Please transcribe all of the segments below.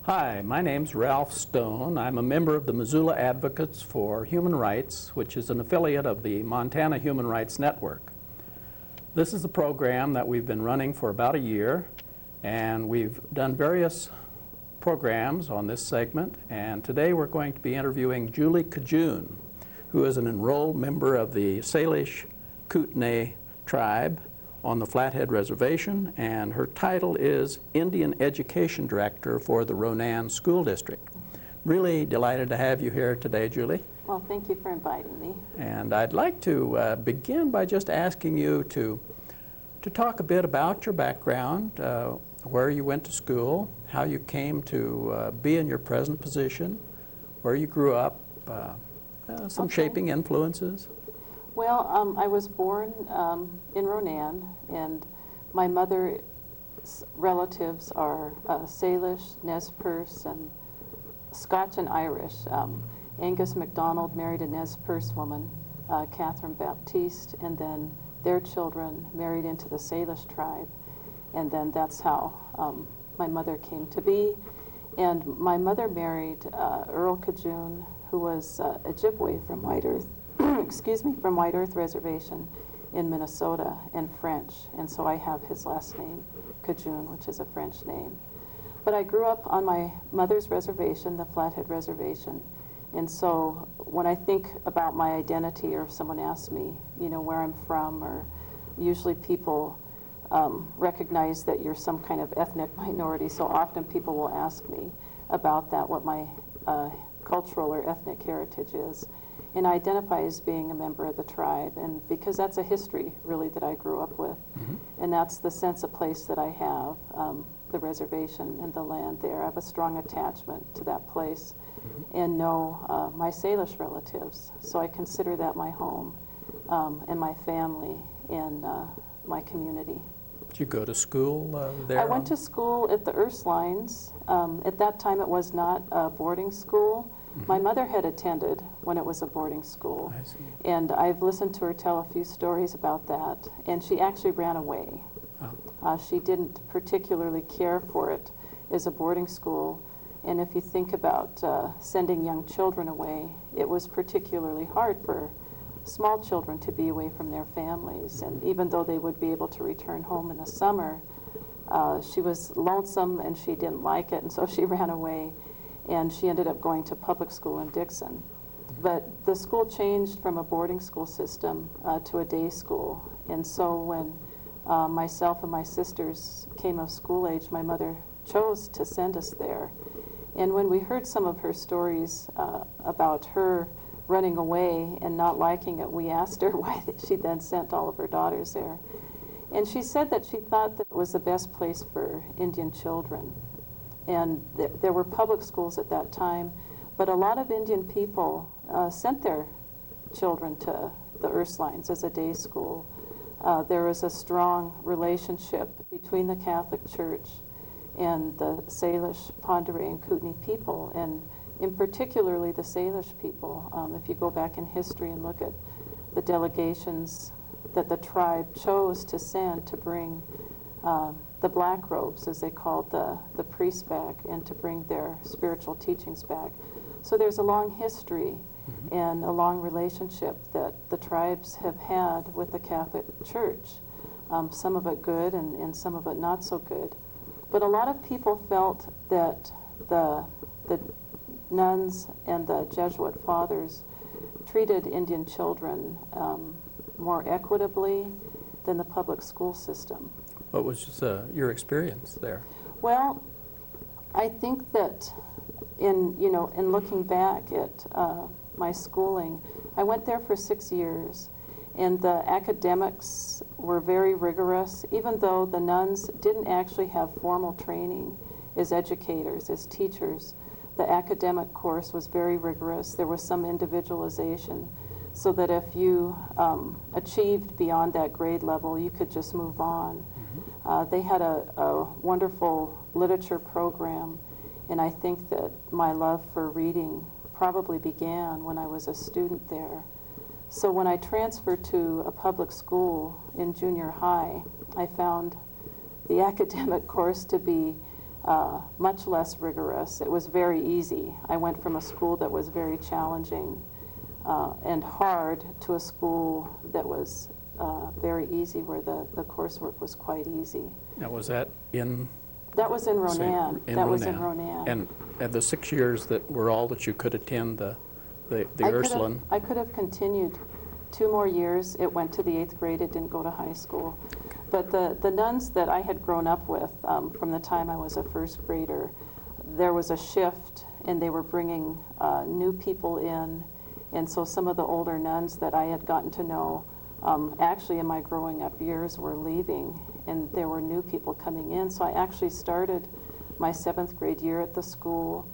Hi, my name's Ralph Stone. I'm a member of the Missoula Advocates for Human Rights, which is an affiliate of the Montana Human Rights Network. This is a program that we've been running for about a year, and we've done various programs on this segment, and today we're going to be interviewing Julie Cajun, who is an enrolled member of the Salish Kootenai tribe on the Flathead Reservation, and her title is Indian Education Director for the Ronan School District. Really delighted to have you here today, Julie. Well, thank you for inviting me. And I'd like to begin by just asking you to talk a bit about your background, where you went to school, how you came to be in your present position, where you grew up, some shaping influences. Well, I was born in Ronan, and my mother's relatives are Salish, Nez Perce, and Scotch and Irish. Angus MacDonald married a Nez Perce woman, Catherine Baptiste, and then their children married into the Salish tribe, and then that's how my mother came to be. And my mother married Earl Cajun, who was Ojibwe from White Earth. Excuse me, from White Earth Reservation in Minnesota, and French, and so I have his last name, Cajun, which is a French name. But I grew up on my mother's reservation, the Flathead Reservation, and so when I think about my identity, or if someone asks me, you know, where I'm from, or usually people recognize that you're some kind of ethnic minority, so often people will ask me about that, what my cultural or ethnic heritage is. And I identify as being a member of the tribe, and because that's a history, really, that I grew up with. Mm-hmm. And that's the sense of place that I have, the reservation and the land there. I have a strong attachment to that place, mm-hmm. and know my Salish relatives. So I consider that my home, and my family, and my community. Did you go to school there? I went to school at the Ursulines. At that time, it was not a boarding school. My mother had attended when it was a boarding school, and I've listened to her tell a few stories about that, and she actually ran away. Oh. She didn't particularly care for it as a boarding school, and if you think about sending young children away, it was particularly hard for small children to be away from their families, and even though they would be able to return home in the summer, she was lonesome and she didn't like it, and so she ran away. And she ended up going to public school in Dixon. But the school changed from a boarding school system to a day school. And so when myself and my sisters came of school age, my mother chose to send us there. And when we heard some of her stories about her running away and not liking it, we asked her why she then sent all of her daughters there. And she said that she thought that it was the best place for Indian children. And there were public schools at that time, but a lot of Indian people sent their children to the Ursulines as a day school. There was a strong relationship between the Catholic Church and the Salish, Pend d'Oreille, and Kootenai people, and in particularly the Salish people. If you go back in history and look at the delegations that the tribe chose to send to bring the black robes, as they called the priests back, and to bring their spiritual teachings back. So there's a long history, mm-hmm. and a long relationship that the tribes have had with the Catholic Church, some of it good and some of it not so good. But a lot of people felt that the nuns and the Jesuit fathers treated Indian children more equitably than the public school system. What was your experience there? Well, I think that in looking back at my schooling, I went there for 6 years, and the academics were very rigorous, even though the nuns didn't actually have formal training as educators, as teachers. The academic course was very rigorous. There was some individualization, so that if you achieved beyond that grade level, you could just move on. They had a wonderful literature program, and I think that my love for reading probably began when I was a student there. So when I transferred to a public school in junior high, I found the academic course to be much less rigorous. It was very easy. I went from a school that was very challenging and hard to a school that was very easy, where the coursework was quite easy. Now, was that in? That was in Ronan. In was in Ronan. And the 6 years that were all that you could attend the Ursuline? I could have continued 2 more years. It went to the 8th grade. It didn't go to high school. But the nuns that I had grown up with from the time I was a first grader, there was a shift, and they were bringing new people in. And so some of the older nuns that I had gotten to know, actually in my growing up years, were leaving, and there were new people coming in. So I actually started my 7th grade year at the school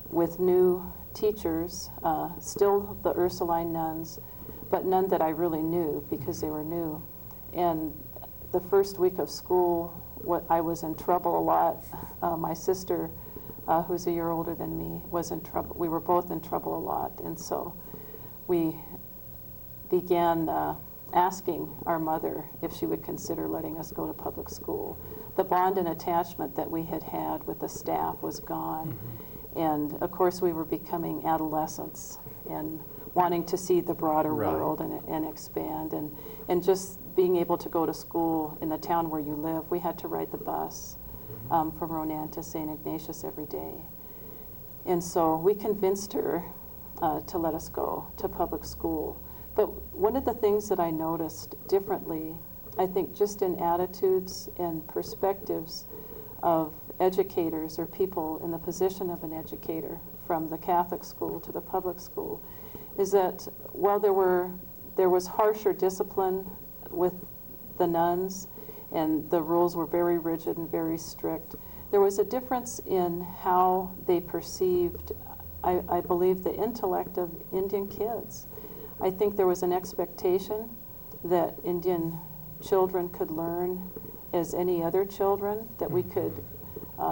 with new teachers, still the Ursuline nuns, but none that I really knew because they were new. And the first week of school, I was in trouble a lot. My sister, who's a year older than me, was in trouble. We were both in trouble a lot, and so we began asking our mother if she would consider letting us go to public school. The bond and attachment that we had had with the staff was gone, and of course we were becoming adolescents and wanting to see the broader world and expand, and just being able to go to school in the town where you live. We had to ride the bus from Ronan to St. Ignatius every day. And so we convinced her to let us go to public school. But one of the things that I noticed differently, I think just in attitudes and perspectives of educators or people in the position of an educator, from the Catholic school to the public school, is that while there was harsher discipline with the nuns, and the rules were very rigid and very strict, there was a difference in how they perceived, I believe, the intellect of Indian kids. I think there was an expectation that Indian children could learn as any other children, that we could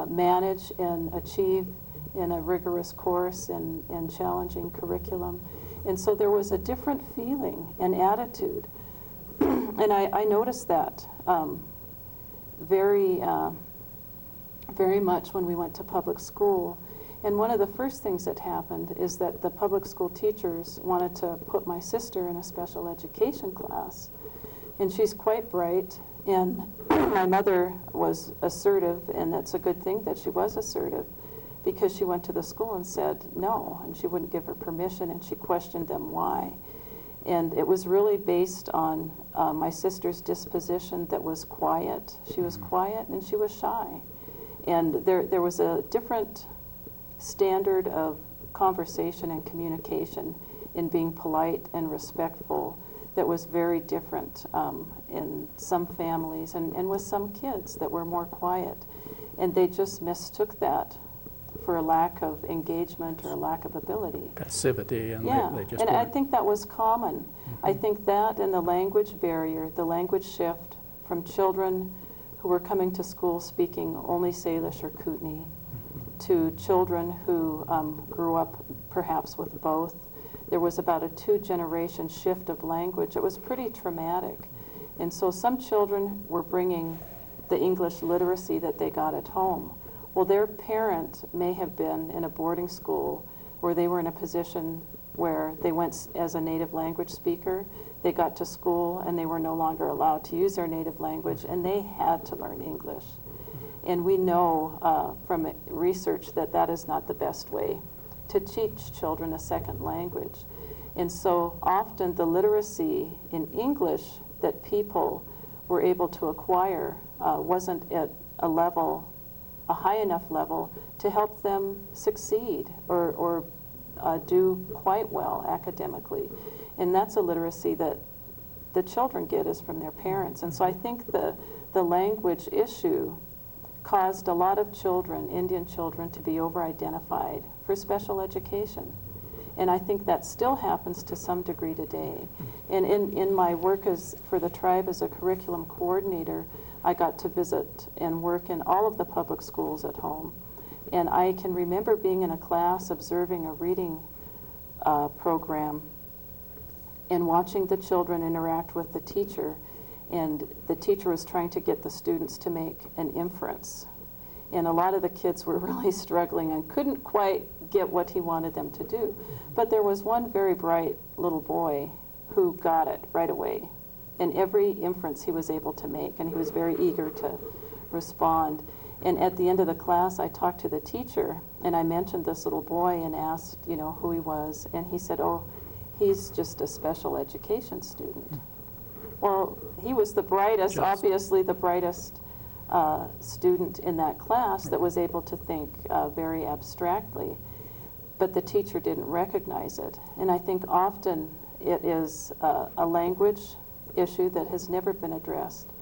manage and achieve in a rigorous course and challenging curriculum. And so there was a different feeling and attitude. And I noticed that very much when we went to public school. And one of the first things that happened is that the public school teachers wanted to put my sister in a special education class. And she's quite bright, and my mother was assertive, and that's a good thing that she was assertive, because she went to the school and said no, and she wouldn't give her permission, and she questioned them why. And it was really based on my sister's disposition that was quiet. She was quiet and she was shy. And there was a different standard of conversation and communication in being polite and respectful that was very different in some families and with some kids that were more quiet. And they just mistook that for a lack of engagement or a lack of ability. Passivity, and yeah, they just and I weren't. think that was common. I think that and the language barrier, the language shift from children who were coming to school speaking only Salish or Kootenai to children who grew up perhaps with both. There was about a 2-generation shift of language. It was pretty traumatic. And so some children were bringing the English literacy that they got at home. Well, their parent may have been in a boarding school where they were in a position where they went as a native language speaker. They got to school and they were no longer allowed to use their native language, and they had to learn English. And we know from research that that is not the best way to teach children a second language. And so often the literacy in English that people were able to acquire wasn't at a high enough level to help them succeed or do quite well academically. And that's a literacy that the children get is from their parents. And so I think the language issue caused a lot of children, Indian children, to be over-identified for special education. And I think that still happens to some degree today. And in my work for the tribe as a curriculum coordinator, I got to visit and work in all of the public schools at home. And I can remember being in a class observing a reading program and watching the children interact with the teacher. And the teacher was trying to get the students to make an inference. And a lot of the kids were really struggling and couldn't quite get what he wanted them to do. But there was one very bright little boy who got it right away. And every inference he was able to make, and he was very eager to respond. And at the end of the class, I talked to the teacher, and I mentioned this little boy and asked, you know, who he was. And he said, oh, he's just a special education student. Well, he was the brightest, obviously the brightest student in that class that was able to think very abstractly. But the teacher didn't recognize it. And I think often it is a language issue that has never been addressed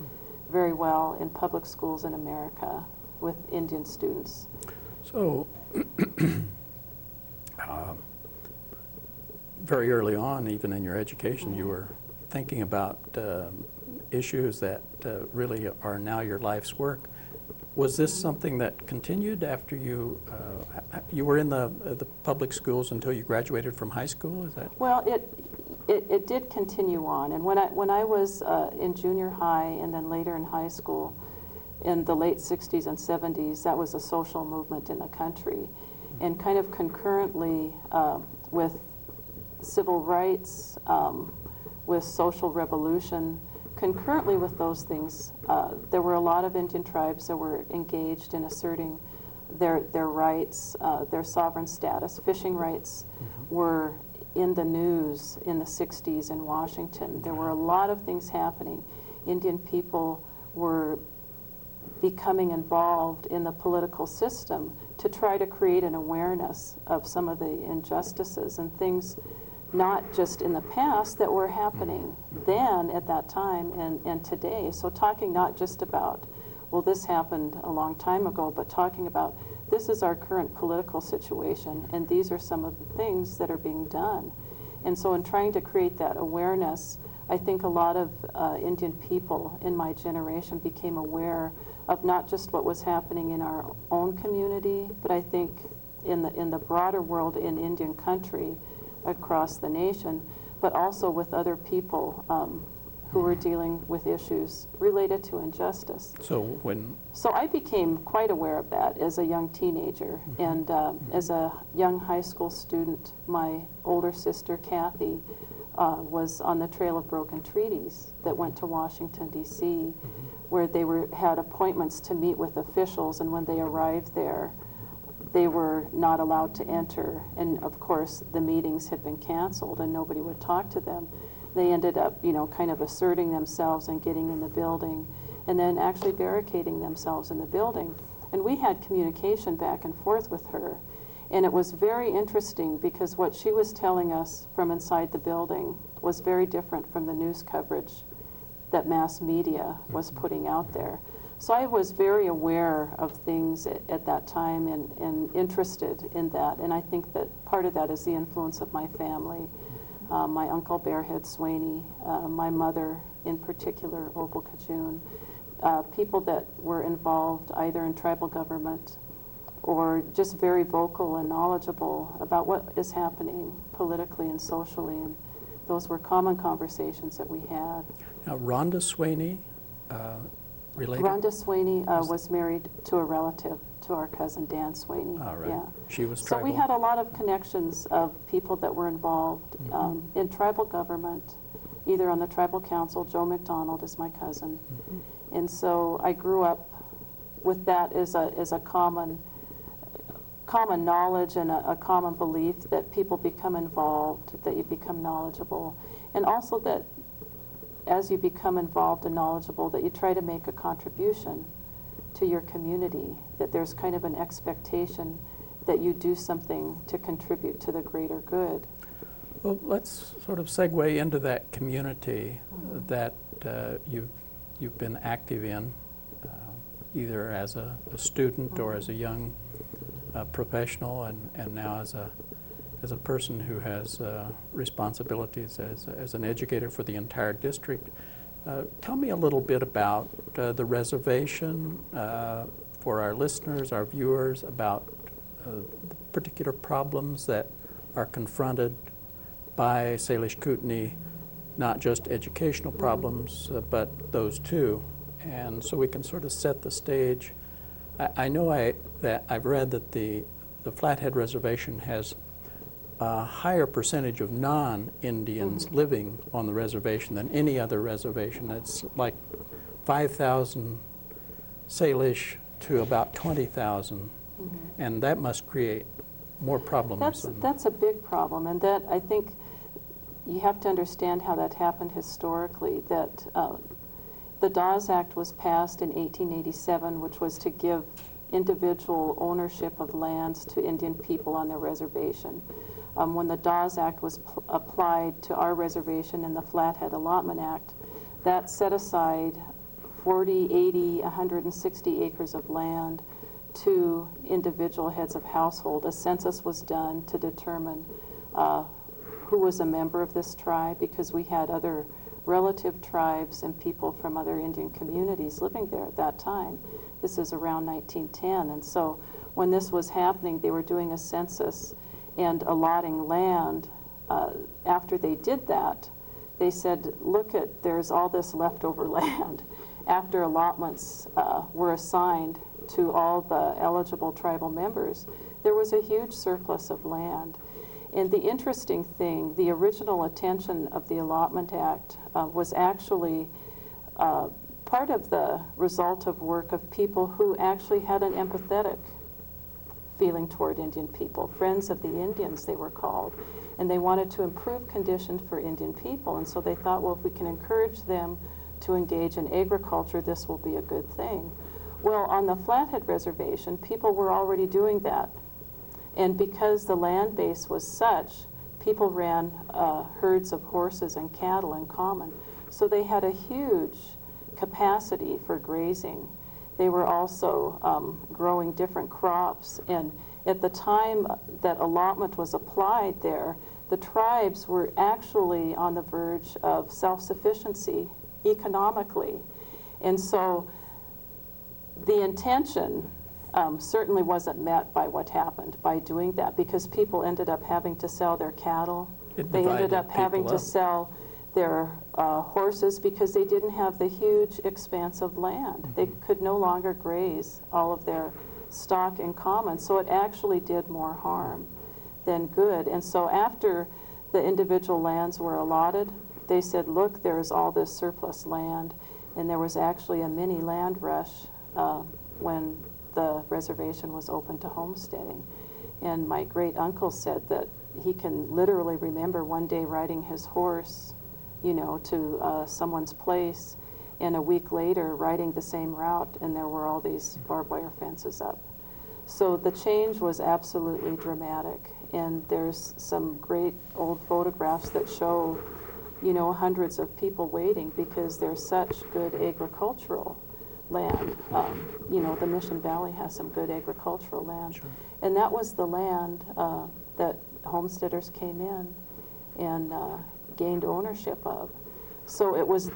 very well in public schools in America with Indian students. So, very early on, even in your education, you were thinking about issues that really are now your life's work. Was this something that continued after you were in the public schools until you graduated from high school? Is that? Well, it did continue on, and when I was in junior high and then later in high school, in the late 60s and 70s, that was a social movement in the country, and kind of concurrently with civil rights, with social revolution, concurrently with those things, there were a lot of Indian tribes that were engaged in asserting their rights, their sovereign status. Fishing rights were in the news in the 60s in Washington. There were a lot of things happening. Indian people were becoming involved in the political system to try to create an awareness of some of the injustices and things not just in the past that were happening then at that time and today. So talking not just about, well, this happened a long time ago, but talking about this is our current political situation and these are some of the things that are being done. And so in trying to create that awareness, I think a lot of Indian people in my generation became aware of not just what was happening in our own community, but I think in the broader world in Indian country, across the nation, but also with other people who were dealing with issues related to injustice. So I became quite aware of that as a young teenager, and as a young high school student, my older sister Kathy was on the Trail of Broken Treaties that went to Washington, D.C., where they had appointments to meet with officials, and when they arrived there, they were not allowed to enter, and of course the meetings had been canceled and nobody would talk to them. They ended up, kind of asserting themselves and getting in the building and then actually barricading themselves in the building. And we had communication back and forth with her, and it was very interesting because what she was telling us from inside the building was very different from the news coverage that mass media was putting out there. So I was very aware of things at that time and interested in that. And I think that part of that is the influence of my family. My uncle Bearhead Swaney, my mother in particular, Opal Cajun, people that were involved either in tribal government or just very vocal and knowledgeable about what is happening politically and socially. And those were common conversations that we had. Now, Rhonda Swaney, related? Rhonda Swaney was married to a relative, to our cousin Dan Swaney. Oh, right. Yeah. She was So tribal? we had a lot of connections of people that were involved in tribal government, either on the tribal council. Joe McDonald is my cousin. And so I grew up with that as a common knowledge and a common belief that people become involved, that you become knowledgeable, and also that as you become involved and knowledgeable, that you try to make a contribution to your community, that there's kind of an expectation that you do something to contribute to the greater good. Well, let's sort of segue into that community that you've been active in, either as a student or as a young professional, and now as a person who has responsibilities as an educator for the entire district. Tell me a little bit about the reservation for our listeners, our viewers, about the particular problems that are confronted by Salish Kootenai, not just educational problems, but those too. And so we can sort of set the stage I know that I've read that the Flathead Reservation has a higher percentage of non-Indians living on the reservation than any other reservation. It's like 5,000 Salish to about 20,000, and that must create more problems. That's a big problem, and that I think you have to understand how that happened historically, that the Dawes Act was passed in 1887, which was to give individual ownership of lands to Indian people on their reservation. When the Dawes Act was applied to our reservation in the Flathead Allotment Act, that set aside 40, 80, 160 acres of land to individual heads of household. A census was done to determine who was a member of this tribe, because we had other relative tribes and people from other Indian communities living there at that time. This is around 1910, and so when this was happening, they were doing a census and allotting land. After they did that, they said, look, there's all this leftover land. After allotments were assigned to all the eligible tribal members, there was a huge surplus of land. And the interesting thing, the original intention of the Allotment Act was actually part of the result of work of people who actually had an empathetic feeling toward Indian people. Friends of the Indians, they were called. And they wanted to improve conditions for Indian people. And so they thought, well, if we can encourage them to engage in agriculture, this will be a good thing. Well, on the Flathead Reservation, people were already doing that. And because the land base was such, people ran herds of horses and cattle in common. So they had a huge capacity for grazing. They were also growing different crops. And at the time that allotment was applied there, the tribes were actually on the verge of self-sufficiency economically. And so the intention certainly wasn't met by what happened by doing that, because people ended up having to sell their cattle. They ended up having to sell their horses because they didn't have the huge expanse of land. They could no longer graze all of their stock in common, so it actually did more harm than good. And so after the individual lands were allotted, they said, look, there's all this surplus land, and there was actually a mini land rush when the reservation was open to homesteading. And my great uncle said that he can literally remember one day riding his horse, you know, to someone's place, and a week later riding the same route, and there were all these barbed wire fences up. So the change was absolutely dramatic, and there's some great old photographs that show, you know, hundreds of people waiting because there's such good agricultural land. You know, the Mission Valley has some good agricultural land. Sure. And that was the land that homesteaders came in and gained ownership of. So it was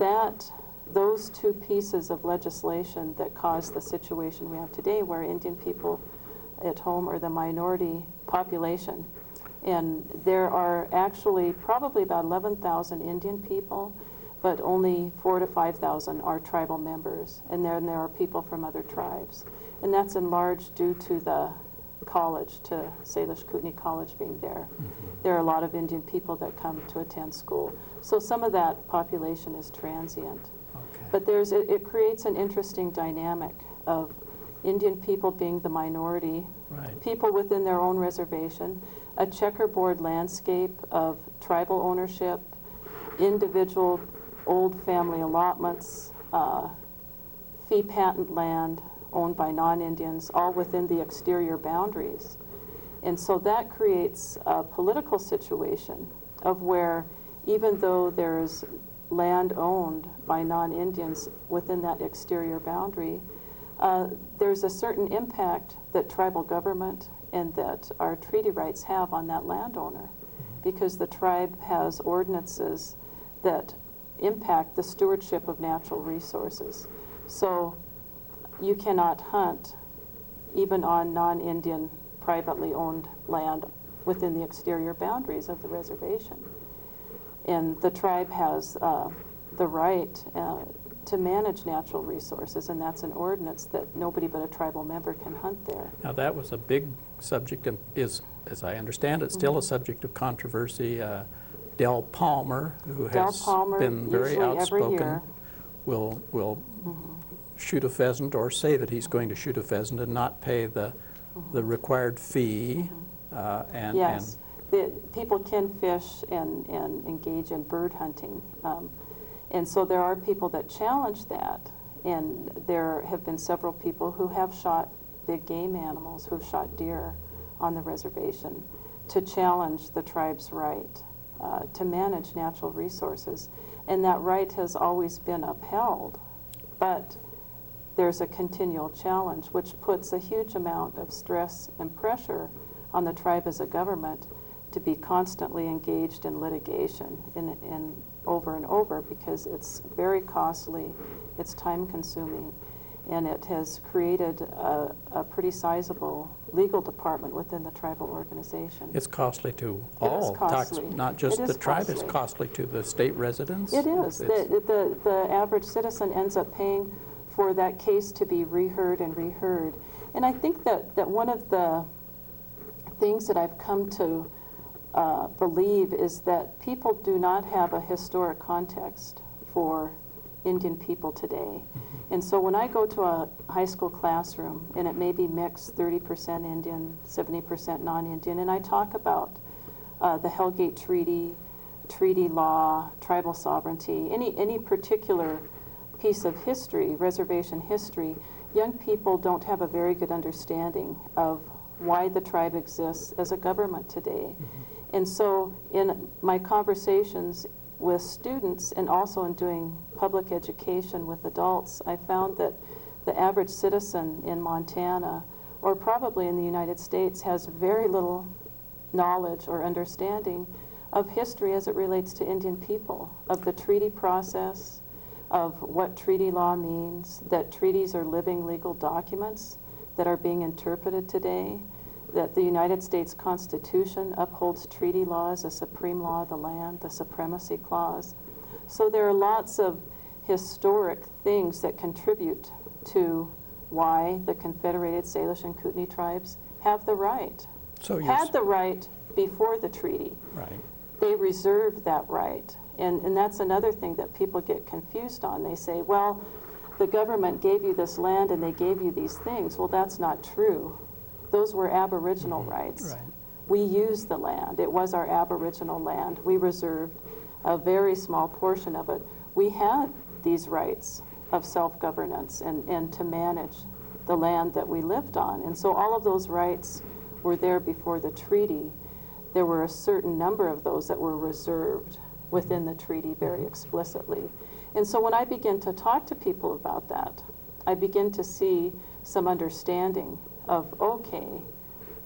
those two pieces of legislation that caused the situation we have today, where Indian people at home are the minority population. And there are actually probably about 11,000 Indian people, but only 4,000 to 5,000 are tribal members. And then there are people from other tribes. And that's in large due to the college, to Salish Kootenai College being there. There are a lot of Indian people that come to attend school. So some of that population is transient. Okay. But it creates an interesting dynamic of Indian people being the minority, right, people within their own reservation, a checkerboard landscape of tribal ownership, individual old family allotments, fee patent land owned by non-Indians, all within the exterior boundaries. And so that creates a political situation of where, even though there's land owned by non-Indians within that exterior boundary, there's a certain impact that tribal government and that our treaty rights have on that landowner, because the tribe has ordinances that impact the stewardship of natural resources. So you cannot hunt even on non-Indian privately owned land within the exterior boundaries of the reservation. And the tribe has the right to manage natural resources, and that's an ordinance that nobody but a tribal member can hunt there. Now, that was a big subject, and is, as I understand it, still a subject of controversy. Del Palmer, who has been very outspoken, will shoot a pheasant or say that he's going to shoot a pheasant and not pay the required fee. Yes, people can fish and engage in bird hunting. And so there are people that challenge that. And there have been several people who have shot big game animals, who have shot deer on the reservation to challenge the tribe's right to manage natural resources. And that right has always been upheld. But there's a continual challenge, which puts a huge amount of stress and pressure on the tribe as a government to be constantly engaged in litigation in over and over, because it's very costly, it's time consuming, and it has created a pretty sizable legal department within the tribal organization. It's costly to all, not just the tribe, it's costly to the state residents. It is. The average citizen ends up paying for that case to be reheard and reheard. And I think that one of the things that I've come to believe is that people do not have a historic context for Indian people today. And so when I go to a high school classroom, and it may be mixed, 30% Indian, 70% non-Indian, and I talk about the Hellgate Treaty, treaty law, tribal sovereignty, any particular piece of history, reservation history, young people don't have a very good understanding of why the tribe exists as a government today. And so in my conversations with students, and also in doing public education with adults, I found that the average citizen in Montana, or probably in the United States, has very little knowledge or understanding of history as it relates to Indian people, of the treaty process, of what treaty law means, that treaties are living legal documents that are being interpreted today, that the United States Constitution upholds treaty law as a supreme law of the land, the Supremacy Clause. So there are lots of historic things that contribute to why the Confederated Salish and Kootenai tribes have the right. Had the right before the treaty. Right. They reserved that right. And that's another thing that people get confused on. They say, well, the government gave you this land and they gave you these things. Well, that's not true. Those were Aboriginal rights. Right. We used the land. It was our Aboriginal land. We reserved a very small portion of it. We had these rights of self-governance and to manage the land that we lived on. And so all of those rights were there before the treaty. There were a certain number of those that were reserved within the treaty very explicitly. And so when I begin to talk to people about that, I begin to see some understanding of, okay,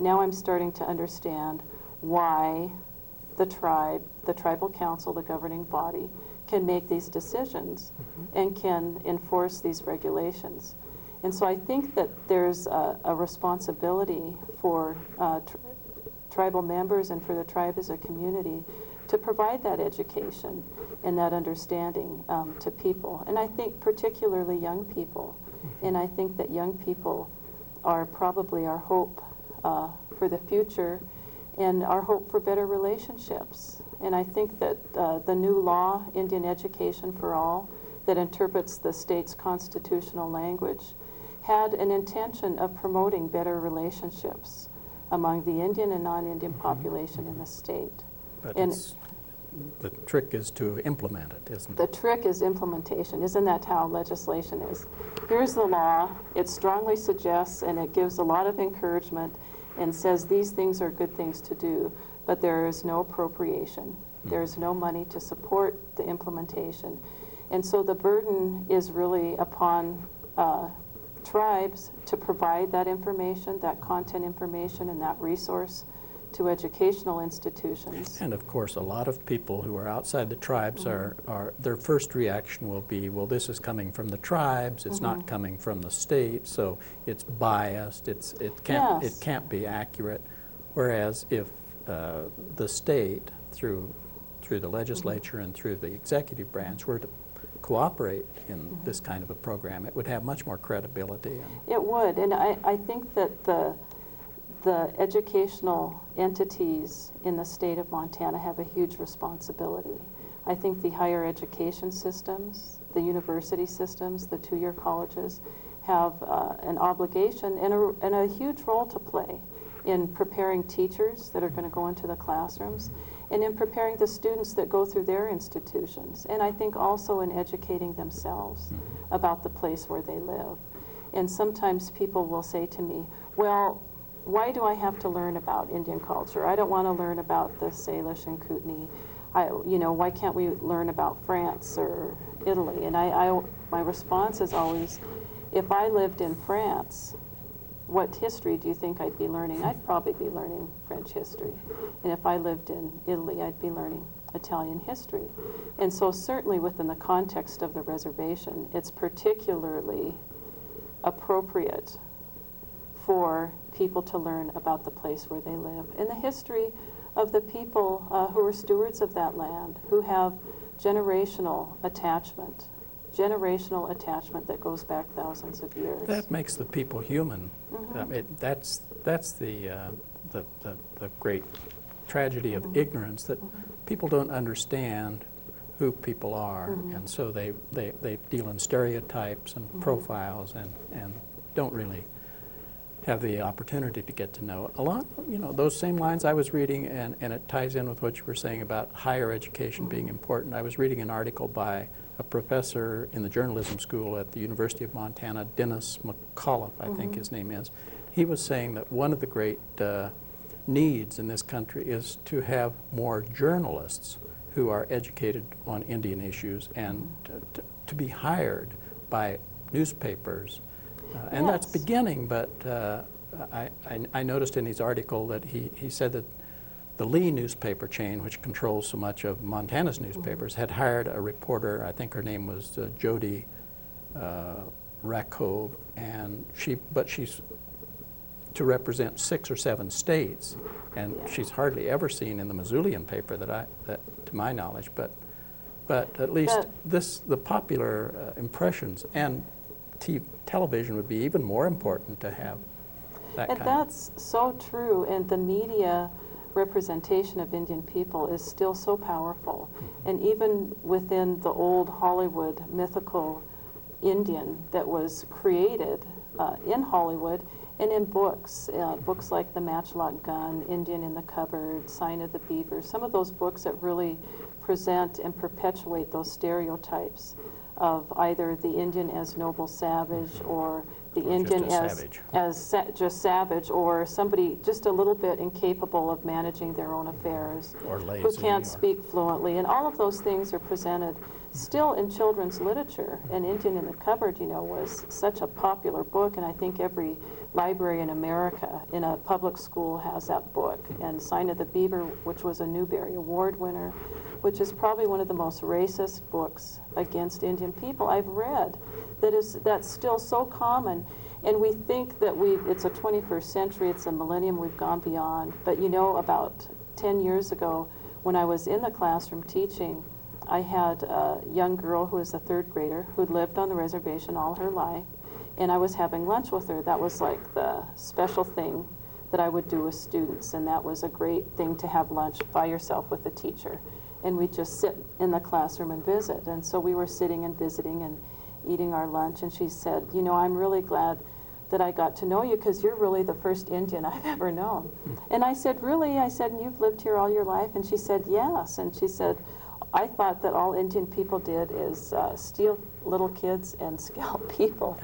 now I'm starting to understand why the tribe, the tribal council, the governing body, can make these decisions and can enforce these regulations. And so I think that there's a responsibility for tribal members and for the tribe as a community to provide that education and that understanding to people. And I think particularly young people. And I think that young people are probably our hope for the future and our hope for better relationships. And I think that the new law, Indian Education for All, that interprets the state's constitutional language, had an intention of promoting better relationships among the Indian and non-Indian population in the state. But the trick is to implement it, isn't it? The trick is implementation. Isn't that how legislation is? Here's the law. It strongly suggests and it gives a lot of encouragement and says these things are good things to do, but there is no appropriation. There's no money to support the implementation. And so the burden is really upon tribes to provide that information, that content information, and that resource to educational institutions. And of course, a lot of people who are outside the tribes are their first reaction will be, well, this is coming from the tribes, it's not coming from the state, so it's biased, it can't be accurate. Whereas if the state, through the legislature and through the executive branch, were to cooperate in this kind of a program. It would have much more credibility. It would, and I think that the educational entities in the state of Montana have a huge responsibility. I think the higher education systems, the university systems, the two-year colleges have an obligation and a huge role to play in preparing teachers that are going to go into the classrooms and in preparing the students that go through their institutions. And I think also in educating themselves about the place where they live. And sometimes people will say to me, well, why do I have to learn about Indian culture? I don't want to learn about the Salish and Kootenai. Why can't we learn about France or Italy? And my response is always, if I lived in France, what history do you think I'd be learning? I'd probably be learning French history. And if I lived in Italy, I'd be learning Italian history. And so certainly within the context of the reservation, it's particularly appropriate for people to learn about the place where they live and the history of the people who are stewards of that land, who have generational attachment that goes back thousands of years. That makes the people human. I mean, that's the great tragedy of ignorance, that people don't understand who people are, and so they deal in stereotypes and profiles and don't really have the opportunity to get to know a lot. Those same lines I was reading, and it ties in with what you were saying about higher education being important. I was reading an article by a professor in the journalism school at the University of Montana, Dennis McCullough, I think his name is. He was saying that one of the great needs in this country is to have more journalists who are educated on Indian issues and to be hired by newspapers. And that's beginning, but I noticed in his article that he said that the Lee newspaper chain, which controls so much of Montana's newspapers, had hired a reporter. I think her name was Jody Rakove, and she's to represent 6 or 7 states, and she's hardly ever seen in the Missoulian paper that to my knowledge. But at least the popular impressions and television would be even more important to have that kind. And that's so true, and the media representation of Indian people is still so powerful. And even within the old Hollywood mythical Indian that was created in Hollywood and in books like The Matchlock Gun, Indian in the Cupboard, Sign of the Beaver, some of those books that really present and perpetuate those stereotypes of either the Indian as noble savage or the Indian as just savage, or somebody just a little bit incapable of managing their own affairs, or lazy, who can't speak fluently. And all of those things are presented still in children's literature. And Indian in the Cupboard, was such a popular book, and I think every library in America in a public school has that book. And Sign of the Beaver, which was a Newbery Award winner, which is probably one of the most racist books against Indian people I've read. That's still so common, and we think that it's a 21st century, it's a millennium, we've gone beyond. But about 10 years ago, when I was in the classroom teaching, I had a young girl who was a 3rd grader who'd lived on the reservation all her life, and I was having lunch with her. That was like the special thing that I would do with students, and that was a great thing, to have lunch by yourself with a teacher. And we'd just sit in the classroom and visit. And so we were sitting and visiting and eating our lunch, and she said, I'm really glad that I got to know you, because you're really the first Indian I've ever known. And I said, really? I said, and you've lived here all your life? And she said, yes. And she said, I thought that all Indian people did is steal little kids and scalp people.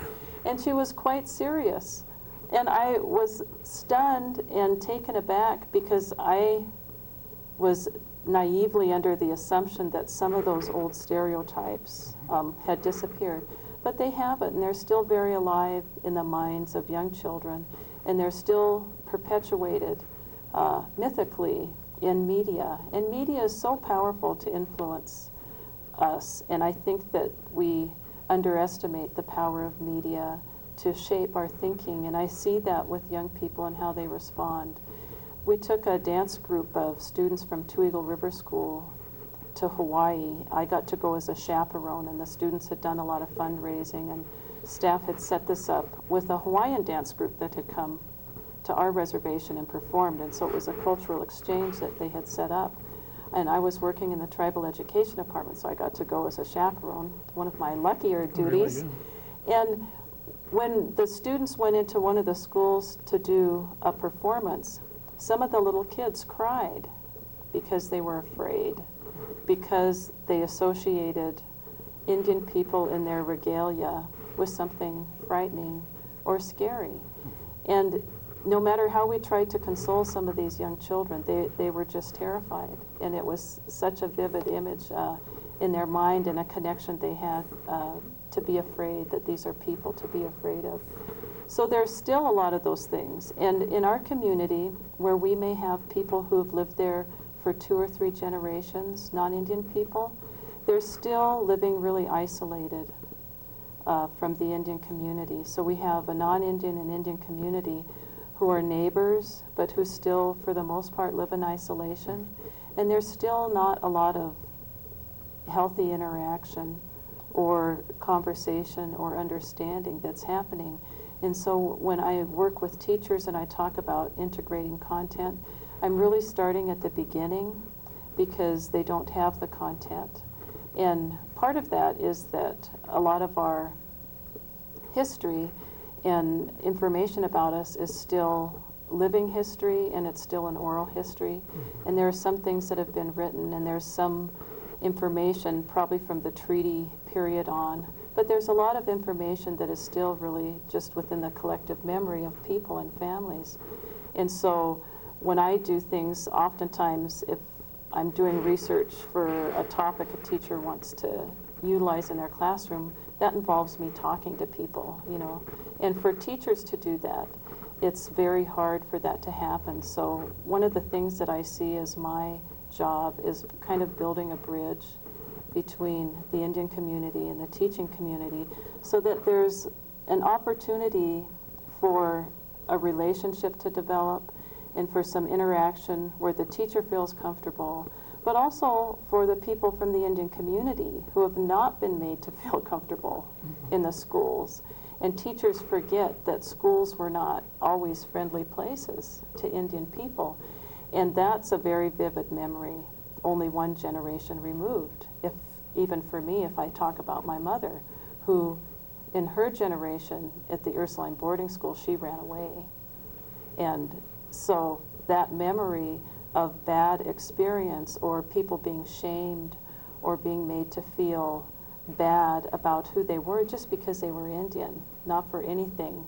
And she was quite serious. And I was stunned and taken aback, because I was naively under the assumption that some of those old stereotypes had disappeared. But they haven't, and they're still very alive in the minds of young children, and they're still perpetuated mythically in media. And media is so powerful to influence us, and I think that we underestimate the power of media to shape our thinking, and I see that with young people and how they respond. We took a dance group of students from Two Eagle River School to Hawaii, I got to go as a chaperone, and the students had done a lot of fundraising, and staff had set this up with a Hawaiian dance group that had come to our reservation and performed, and so it was a cultural exchange that they had set up. And I was working in the tribal education department, so I got to go as a chaperone, one of my luckier duties. Really? And when the students went into one of the schools to do a performance, some of the little kids cried because they were afraid, because they associated Indian people in their regalia with something frightening or scary. And no matter how we tried to console some of these young children, they were just terrified. And it was such a vivid image in their mind, and a connection they had to be afraid that these are people to be afraid of. So there's still a lot of those things. And in our community, where we may have people who have lived there for 2 or 3 generations, non-Indian people, they're still living really isolated from the Indian community. So we have a non-Indian and Indian community who are neighbors, but who still, for the most part, live in isolation. And there's still not a lot of healthy interaction or conversation or understanding that's happening. And so when I work with teachers and I talk about integrating content, I'm really starting at the beginning because they don't have the content. And part of that is that a lot of our history and information about us is still living history, and it's still an oral history. And there are some things that have been written, and there's some information probably from the treaty period on, but there's a lot of information that is still really just within the collective memory of people and families. And so when I do things, oftentimes if I'm doing research for a topic a teacher wants to utilize in their classroom, that involves me talking to people, you know. And for teachers to do that, it's very hard for that to happen. So one of the things that I see as my job is kind of building a bridge between the Indian community and the teaching community, so that there's an opportunity for a relationship to develop and for some interaction where the teacher feels comfortable, but also for the people from the Indian community who have not been made to feel comfortable in the schools. And teachers forget that schools were not always friendly places to Indian people. And that's a very vivid memory, only one generation removed. If even for me, if I talk about my mother, who in her generation at the Ursuline boarding school, she ran away. And so that memory of bad experience or people being shamed or being made to feel bad about who they were just because they were Indian, not for anything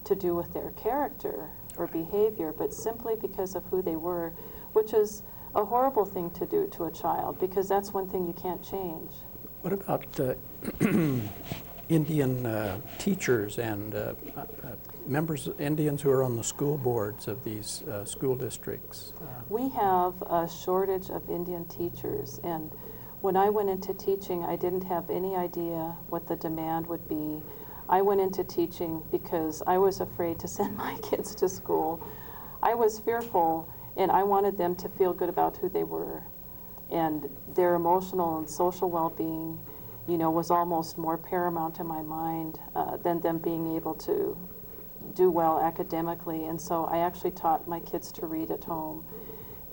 to do with their character or behavior, but simply because of who they were, which is a horrible thing to do to a child, because that's one thing you can't change. What about Indian teachers and members, Indians who are on the school boards of these school districts? We have a shortage of Indian teachers, and when I went into teaching, I didn't have any idea what the demand would be. I went into teaching because I was afraid to send my kids to school. I was fearful, and I wanted them to feel good about who they were. And their emotional and social well-being, you know, was almost more paramount in my mind than them being able to do well academically. And so I actually taught my kids to read at home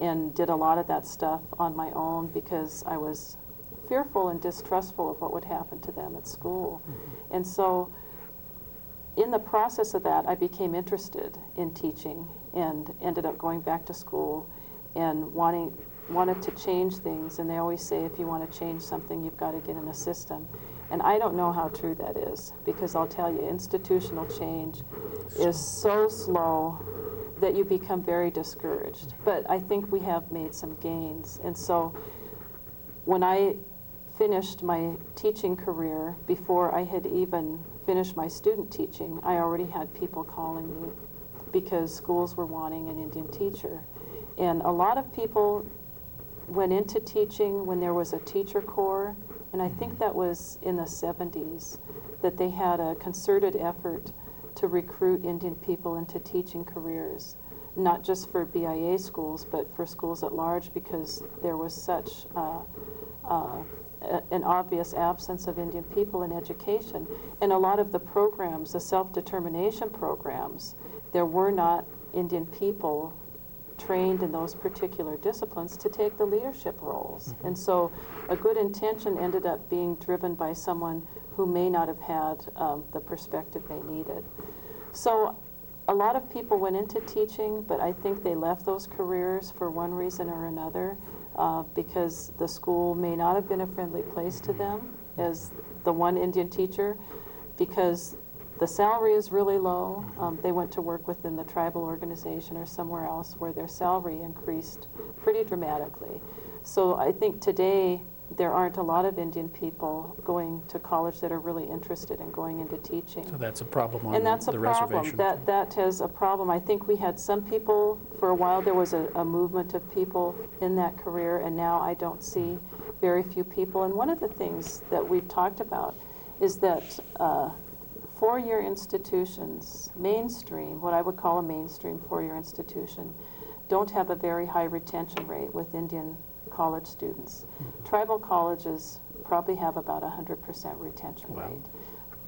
and did a lot of that stuff on my own because I was fearful and distrustful of what would happen to them at school. Mm-hmm. And so in the process of that, I became interested in teaching and ended up going back to school and wanted to change things. And they always say, if you want to change something, you've got to get in a system. And I don't know how true that is, because I'll tell you, institutional change is so slow that you become very discouraged. But I think we have made some gains. And so when I finished my teaching career, before I had even finished my student teaching, I already had people calling me because schools were wanting an Indian teacher. And a lot of people went into teaching when there was a teacher corps, and I think that was in the 70s, that they had a concerted effort to recruit Indian people into teaching careers, not just for BIA schools, but for schools at large, because there was such an obvious absence of Indian people in education. And a lot of the programs, the self-determination programs, there were not Indian people trained in those particular disciplines to take the leadership roles. And so a good intention ended up being driven by someone who may not have had the perspective they needed. So a lot of people went into teaching, but I think they left those careers for one reason or another, because the school may not have been a friendly place to them, as the one Indian teacher, because the salary is really low. They went to work within the tribal organization or somewhere else where their salary increased pretty dramatically. So I think today there aren't a lot of Indian people going to college that are really interested in going into teaching. So that's a problem on And that's a the problem. reservation. That is a problem. I think we had some people, for a while there was a movement of people in that career, and now I don't see very few people. And one of the things that we've talked about is that four-year institutions, mainstream, what I would call a mainstream four-year institution, don't have a very high retention rate with Indian college students. Tribal colleges probably have about 100% retention rate.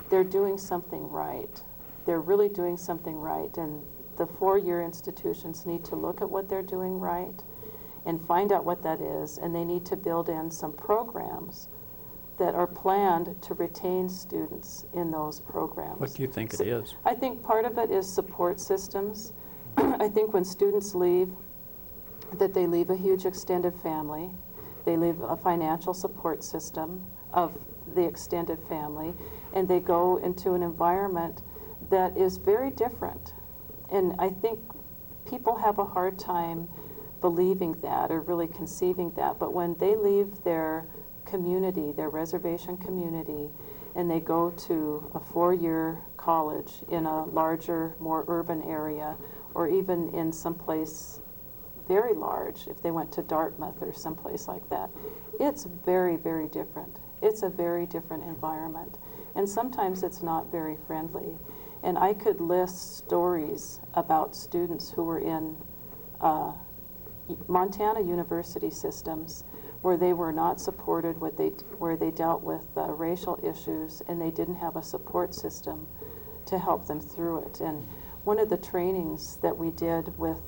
They're doing something right. They're really doing something right, and the four-year institutions need to look at what they're doing right and find out what that is, and they need to build in some programs that are planned to retain students in those programs. What do you think it is? I think part of it is support systems. I think when students leave, that they leave a huge extended family. They leave a financial support system of the extended family, and they go into an environment that is very different. And I think people have a hard time believing that or really conceiving that, but when they leave their community, their reservation community, and they go to a four-year college in a larger, more urban area, or even in some place very large, if they went to Dartmouth or someplace like that, it's very, very different. It's a very different environment. And sometimes it's not very friendly. And I could list stories about students who were in Montana university systems where they were not supported, where they dealt with racial issues, and they didn't have a support system to help them through it. And one of the trainings that we did with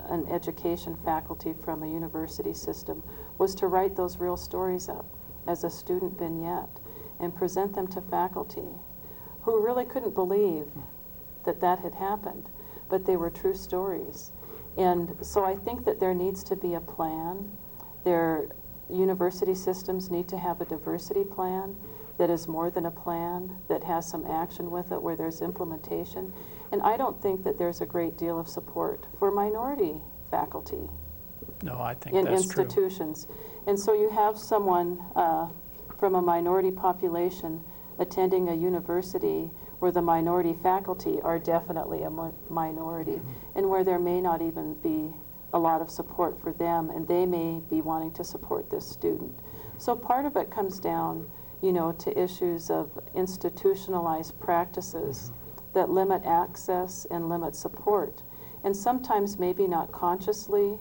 an education faculty from a university system was to write those real stories up as a student vignette and present them to faculty who really couldn't believe that that had happened, but they were true stories. And so I think that there needs to be a plan. Their university systems need to have a diversity plan that is more than a plan, that has some action with it, where there's implementation. And I don't think that there's a great deal of support for minority faculty No, I think in that's true. institutions. And so you have someone from a minority population attending a university where the minority faculty are definitely a minority, and where there may not even be a lot of support for them, and they may be wanting to support this student. So part of it comes down, you know, to issues of institutionalized practices that limit access and limit support. And sometimes maybe not consciously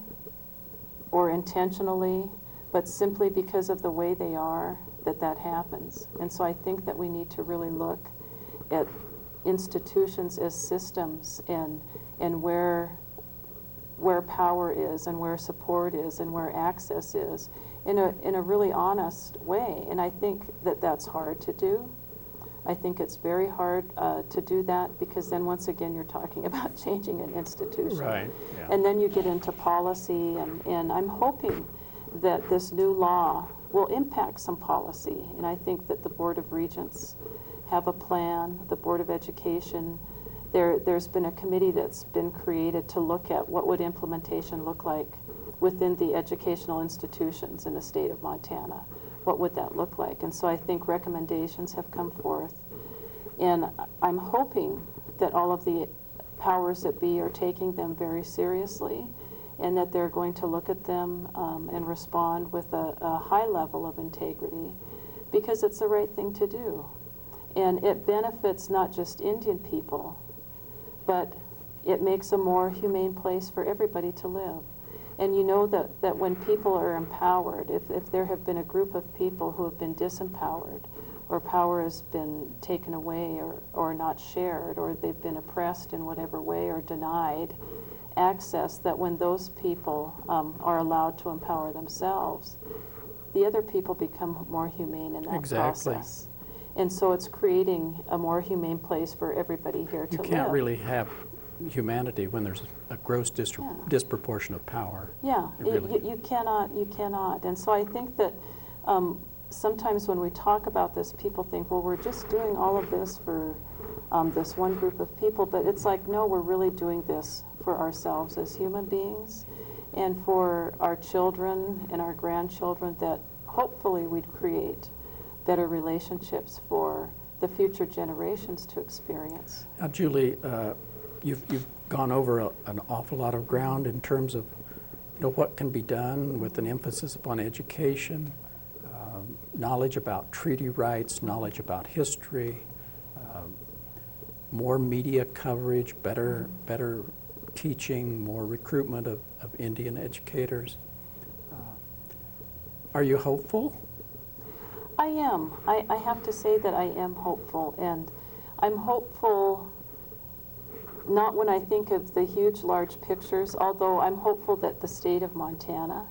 or intentionally, but simply because of the way they are, that happens. And so I think that we need to really look at institutions as systems, and where power is, and where support is, and where access is, in a really honest way. And I think that that's hard to do. I think it's very hard to do that, because then once again you're talking about changing an institution. Right. Yeah. And then you get into policy, and I'm hoping that this new law will impact some policy. And I think that the Board of Regents have a plan, the Board of Education. There's been a committee that's been created to look at what would implementation look like within the educational institutions in the state of Montana. What would that look like? And so I think recommendations have come forth. And I'm hoping that all of the powers that be are taking them very seriously, and that they're going to look at them and respond with a high level of integrity, because it's the right thing to do. And it benefits not just Indian people, but it makes a more humane place for everybody to live. And you know that when people are empowered, if there have been a group of people who have been disempowered, or power has been taken away or not shared, or they've been oppressed in whatever way or denied access, that when those people are allowed to empower themselves, the other people become more humane in that Exactly. process. And so it's creating a more humane place for everybody here to You live. can't really have humanity when there's a gross Yeah. disproportion of power. Yeah, It really- you cannot. And so I think that sometimes when we talk about this, people think, well, we're just doing all of this for this one group of people, but it's like, no, we're really doing this for ourselves as human beings and for our children and our grandchildren, that hopefully we'd create better relationships for the future generations to experience. Now, Julie, you've gone over an awful lot of ground in terms of what can be done with an emphasis upon education, knowledge about treaty rights, knowledge about history, more media coverage, better teaching, more recruitment of Indian educators. Are you hopeful? I am. I have to say that I am hopeful, and I'm hopeful not when I think of the huge, large pictures, although I'm hopeful that the state of Montana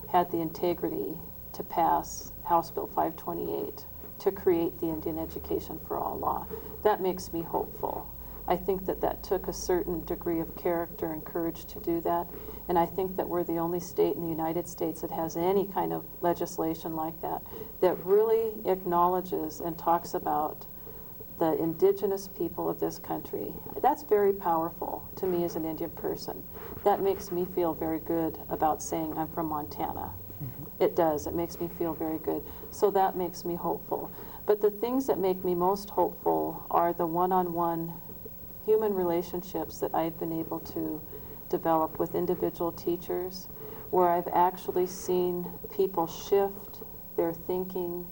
had the integrity to pass House Bill 528 to create the Indian Education for All law. That makes me hopeful. I think that took a certain degree of character and courage to do that, and I think that we're the only state in the United States that has any kind of legislation like that, that really acknowledges and talks about the indigenous people of this country. That's very powerful to me as an Indian person. That makes me feel very good about saying I'm from Montana. It does. It makes me feel very good. So that makes me hopeful. But the things that make me most hopeful are the one-on-one human relationships that I've been able to develop with individual teachers, where I've actually seen people shift their thinking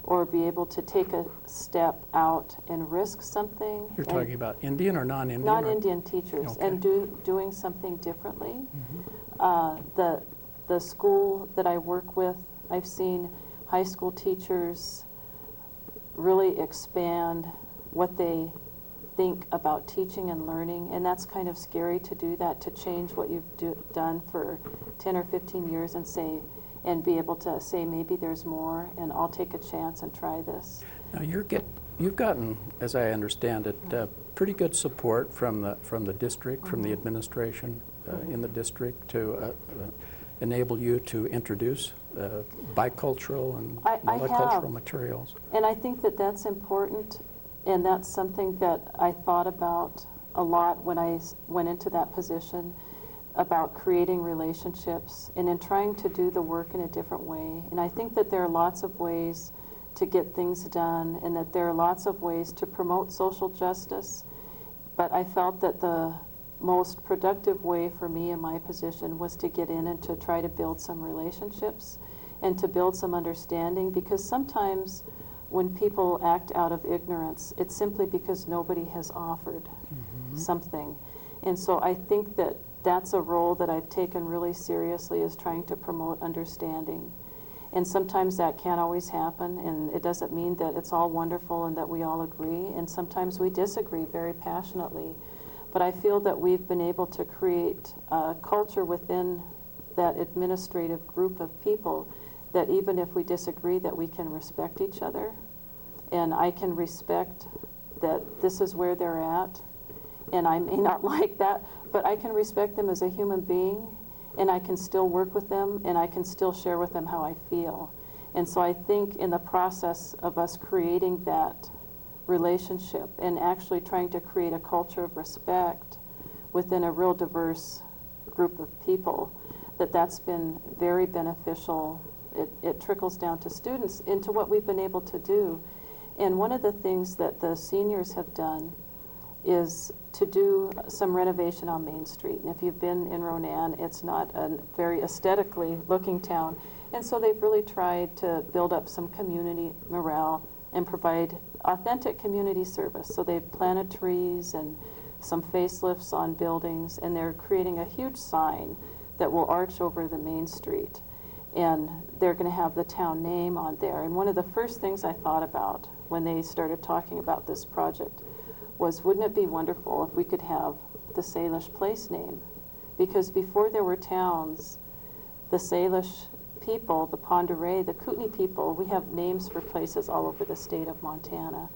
or be able to take a step out and risk something. You're talking about Indian or non-Indian? Non-Indian teachers, Okay. and doing something differently. The school that I work with, I've seen high school teachers really expand what they think about teaching and learning, and that's kind of scary to do that, to change what you've done for 10 or 15 years and be able to say, maybe there's more, and I'll take a chance and try this. Now you've gotten, as I understand it, pretty good support from the district, from the administration in the district to enable you to introduce bicultural and I multicultural have. materials. And I think that that's important, and that's something that I thought about a lot when I went into that position, about creating relationships and in trying to do the work in a different way. And I think that there are lots of ways to get things done, and that there are lots of ways to promote social justice. But I felt that the most productive way for me in my position was to get in and to try to build some relationships and to build some understanding, because sometimes when people act out of ignorance, it's simply because nobody has offered something. And so I think that that's a role that I've taken really seriously, is trying to promote understanding. And sometimes that can't always happen, and it doesn't mean that it's all wonderful and that we all agree, and sometimes we disagree very passionately. But I feel that we've been able to create a culture within that administrative group of people that even if we disagree, that we can respect each other. And I can respect that this is where they're at, and I may not like that, but I can respect them as a human being, and I can still work with them, and I can still share with them how I feel. And so I think in the process of us creating that relationship and actually trying to create a culture of respect within a real diverse group of people, that's been very beneficial. It trickles down to students, into what we've been able to do. And one of the things that the seniors have done is to do some renovation on Main Street. And if you've been in Ronan, it's not a very aesthetically looking town. And so they've really tried to build up some community morale and provide authentic community service. So they've planted trees and some facelifts on buildings, and they're creating a huge sign that will arch over the main street. And they're going to have the town name on there. And one of the first things I thought about when they started talking about this project was, wouldn't it be wonderful if we could have the Salish place name? Because before there were towns, the Salish people, the Pend Oreille, the Kootenai people, we have names for places all over the state of Montana.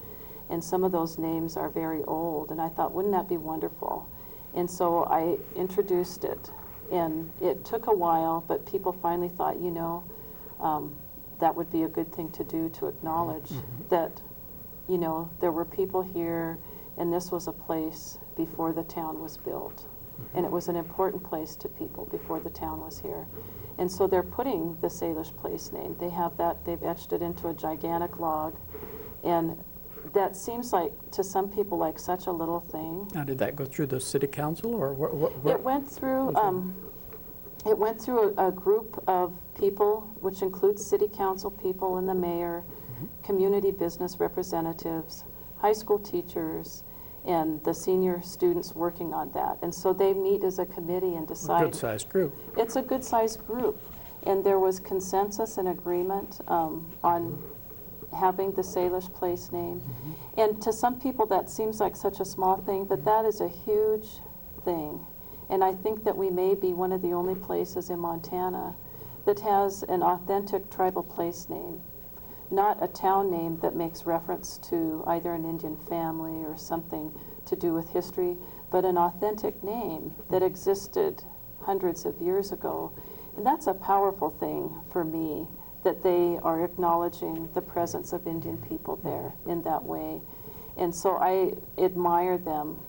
And some of those names are very old. And I thought, wouldn't that be wonderful? And so I introduced it. And it took a while, but people finally thought, you know, that would be a good thing to do, to acknowledge that, you know, there were people here, and this was a place before the town was built. And it was an important place to people before the town was here. And so they're putting the Salish place name. They have that, they've etched it into a gigantic log. And that seems like, to some people, like such a little thing. Now, did that go through the city council, or what? It went through, a group of people, which includes city council people and the mayor, community business representatives, high school teachers, and the senior students working on that. And so they meet as a committee and decide. A good-sized group. It's a good-sized group. And there was consensus and agreement on having the Salish place name. And to some people that seems like such a small thing, but that is a huge thing. And I think that we may be one of the only places in Montana that has an authentic tribal place name, not a town name that makes reference to either an Indian family or something to do with history, but an authentic name that existed hundreds of years ago. And that's a powerful thing for me, that they are acknowledging the presence of Indian people there in that way. And so I admire them.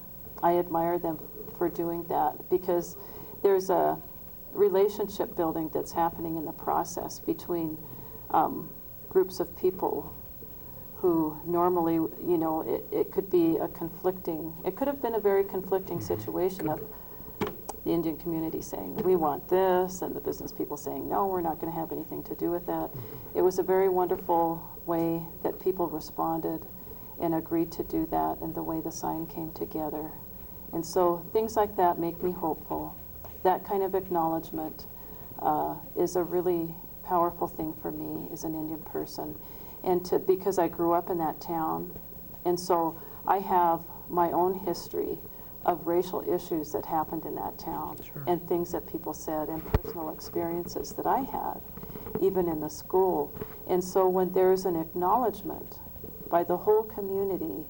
I admire them for doing that, because there's a relationship building that's happening in the process between groups of people who normally, you know, it could be a conflicting, it could have been a very conflicting situation of the Indian community saying, we want this, and the business people saying, no, we're not going to have anything to do with that. It was a very wonderful way that people responded and agreed to do that, and the way the sign came together. And so things like that make me hopeful. That kind of acknowledgement is a really powerful thing for me as an Indian person. And because I grew up in that town, and so I have my own history of racial issues that happened in that town, and things that people said, and personal experiences that I had, even in the school. And so when there's an acknowledgement by the whole community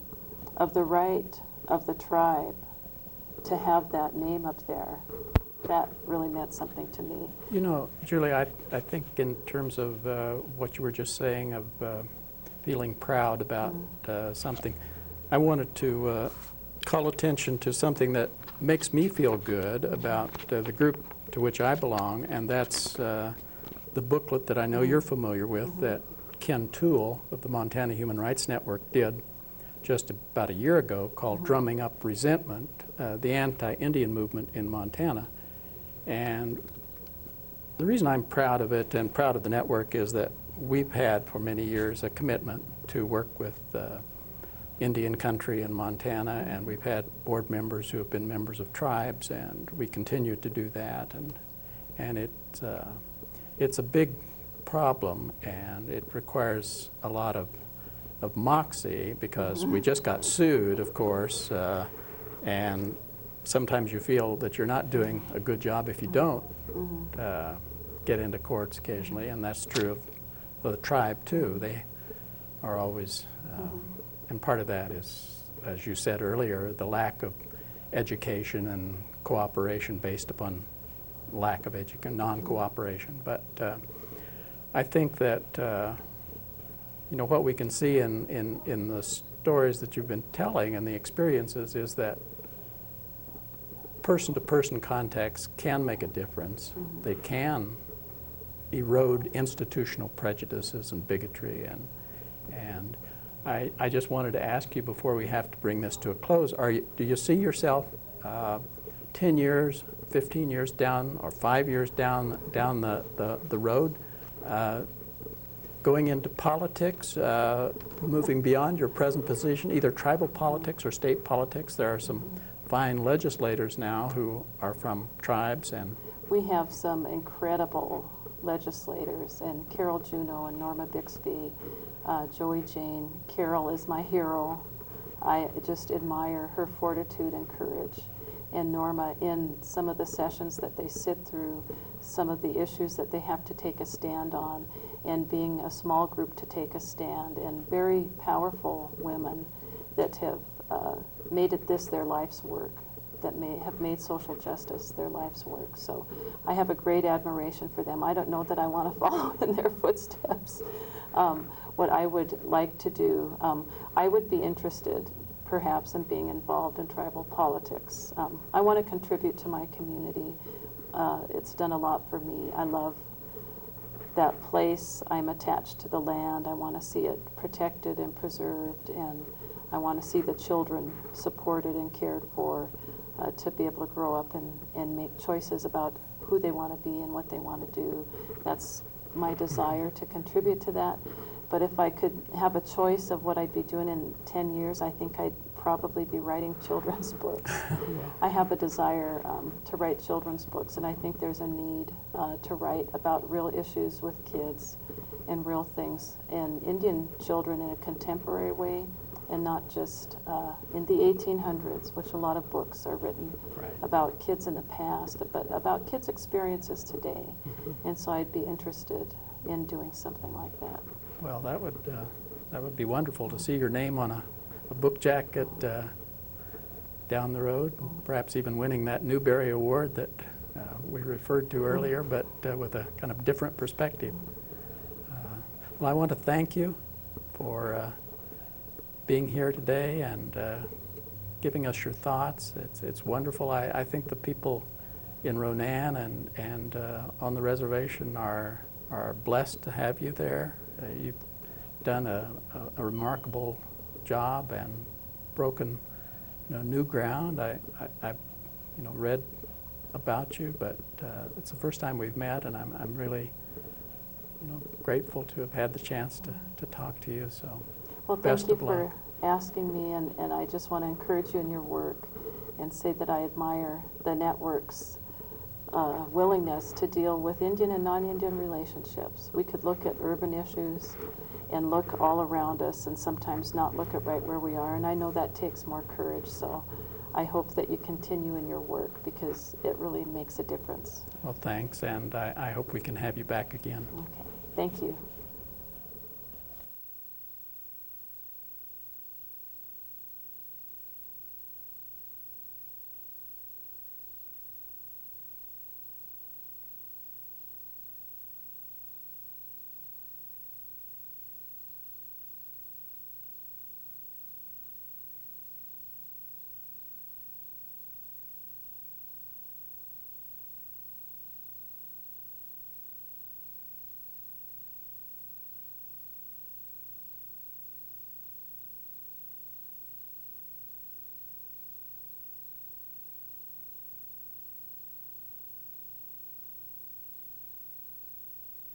of the right of the tribe to have that name up there, that really meant something to me. You know, Julie, I think in terms of what you were just saying of feeling proud about something, I wanted to call attention to something that makes me feel good about the group to which I belong, and that's the booklet that I know you're familiar with that Ken Toole of the Montana Human Rights Network did just about a year ago, called Drumming Up Resentment, the Anti-Indian Movement in Montana. And the reason I'm proud of it and proud of the network is that we've had for many years a commitment to work with Indian country in Montana, and we've had board members who have been members of tribes, and we continue to do that. And it's a big problem, and it requires a lot of moxie, because we just got sued, of course, and sometimes you feel that you're not doing a good job if you don't get into courts occasionally, and that's true of the tribe too. They are always, and part of that is, as you said earlier, the lack of education and cooperation based upon lack of education, non-cooperation. But I think that you know, what we can see in the stories that you've been telling and the experiences is that person-to-person contacts can make a difference. They can erode institutional prejudices and bigotry. And I just wanted to ask you before we have to bring this to a close, do you see yourself 10 years, 15 years down, or 5 years down the road, going into politics, moving beyond your present position, either tribal politics or state politics? There are some fine legislators now who are from tribes, and we have some incredible legislators, and Carol Juneau and Norma Bixby, Joey Jane. Carol is my hero. I just admire her fortitude and courage. And Norma, in some of the sessions that they sit through, some of the issues that they have to take a stand on, and being a small group to take a stand, and very powerful women that have made it this their life's work, that have made social justice their life's work. So I have a great admiration for them. I don't know that I want to follow in their footsteps. What I would like to do, I would be interested perhaps in being involved in tribal politics. I want to contribute to my community. It's done a lot for me. I love that place. I'm attached to the land. I want to see it protected and preserved, and I want to see the children supported and cared for, to be able to grow up and make choices about who they want to be and what they want to do. That's my desire, to contribute to that. But if I could have a choice of what I'd be doing in 10 years, I think I'd probably be writing children's books. I have a desire to write children's books, and I think there's a need to write about real issues with kids and real things, and Indian children in a contemporary way, and not just in the 1800s, which a lot of books are written about kids in the past, but about kids' experiences today. And so I'd be interested in doing something like that. Well, that would be wonderful to see your name on a book jacket down the road, perhaps even winning that Newbery Award that we referred to earlier, but with a kind of different perspective. Well, I want to thank you for being here today and giving us your thoughts. It's wonderful. I think the people in Ronan and on the reservation are blessed to have you there. You've done a remarkable job and broken new ground. I read about you, but it's the first time we've met, and I'm really grateful to have had the chance to talk to you. So, well, thank you for asking me, and I just want to encourage you in your work and say that I admire the network's willingness to deal with Indian and non-Indian relationships. We could look at urban issues and look all around us and sometimes not look at right where we are, and I know that takes more courage. So I hope that you continue in your work, because it really makes a difference. Well, thanks, and I hope we can have you back again. Okay, thank you.